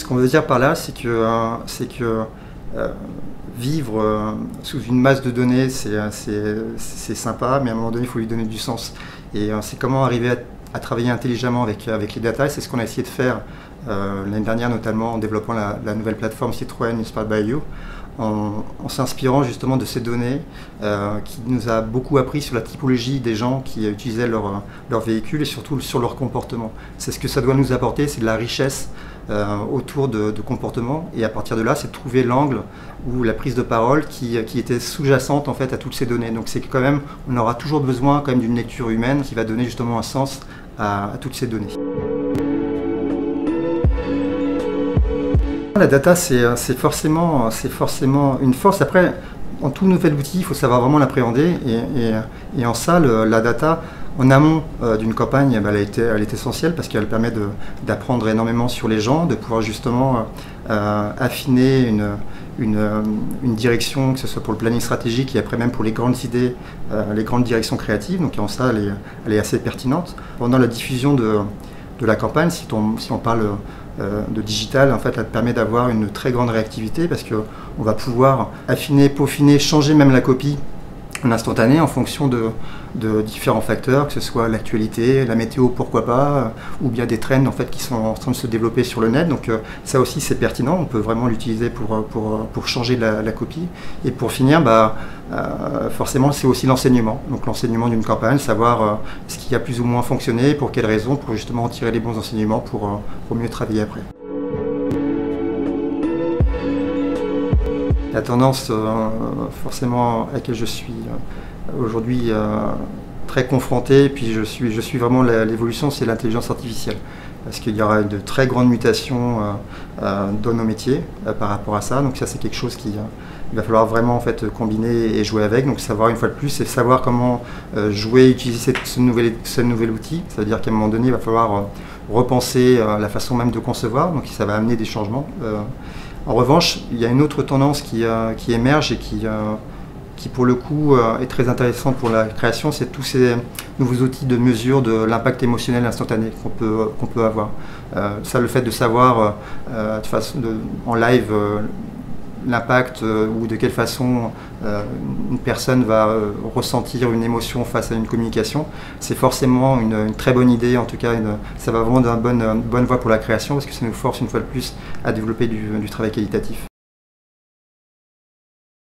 qu'on veut dire par là, c'est que vivre sous une masse de données, c'est sympa, mais à un moment donné, il faut lui donner du sens. Et c'est comment arriver à travailler intelligemment avec les data, et c'est ce qu'on a essayé de faire l'année dernière, notamment en développant la nouvelle plateforme Citroën Inspired by You, en s'inspirant justement de ces données qui nous a beaucoup appris sur la typologie des gens qui utilisaient leur véhicule et surtout sur leur comportement. C'est ce que ça doit nous apporter, c'est de la richesse autour de comportements, et à partir de là, c'est de trouver l'angle ou la prise de parole qui était sous-jacente en fait à toutes ces données. Donc c'est que quand même, on aura toujours besoin quand même d'une lecture humaine qui va donner justement un sens à toutes ces données. La data, c'est forcément une force. Après, en tout nouvel outil, il faut savoir vraiment l'appréhender. Et en ça, la data, en amont d'une campagne, elle est essentielle parce qu'elle permet d'apprendre énormément sur les gens, de pouvoir justement affiner une direction, que ce soit pour le planning stratégique et après même pour les grandes idées, les grandes directions créatives. Donc en ça, elle est assez pertinente. Pendant la diffusion de la campagne, si on parle de digital, en fait, ça permet d'avoir une très grande réactivité parce qu'on va pouvoir affiner, peaufiner, changer même la copie en instantané en fonction de différents facteurs, que ce soit l'actualité, la météo, pourquoi pas, ou bien des trends en fait qui sont en train de se développer sur le net. Donc ça aussi c'est pertinent, on peut vraiment l'utiliser pour changer la copie. Et pour finir, forcément c'est aussi l'enseignement. Donc l'enseignement d'une campagne, savoir ce qui a plus ou moins fonctionné, pour quelles raisons, pour justement en tirer les bons enseignements pour mieux travailler après. La tendance forcément à laquelle je suis aujourd'hui très confronté, et puis je suis vraiment l'évolution, c'est l'intelligence artificielle. Parce qu'il y aura de très grandes mutations dans nos métiers par rapport à ça. Donc ça c'est quelque chose qu'il va falloir vraiment en fait combiner et jouer avec. Donc savoir une fois de plus, c'est savoir comment jouer, utiliser ce nouvel outil. C'est-à-dire qu'à un moment donné, il va falloir repenser la façon même de concevoir. Donc ça va amener des changements. En revanche, il y a une autre tendance qui émerge et qui pour le coup est très intéressante pour la création, c'est tous ces nouveaux outils de mesure de l'impact émotionnel instantané qu'on peut avoir. Ça, le fait de savoir en live l'impact ou de quelle façon une personne va ressentir une émotion face à une communication, c'est forcément une très bonne idée. En tout cas, ça va vraiment d'une bonne voie pour la création parce que ça nous force une fois de plus à développer du travail qualitatif.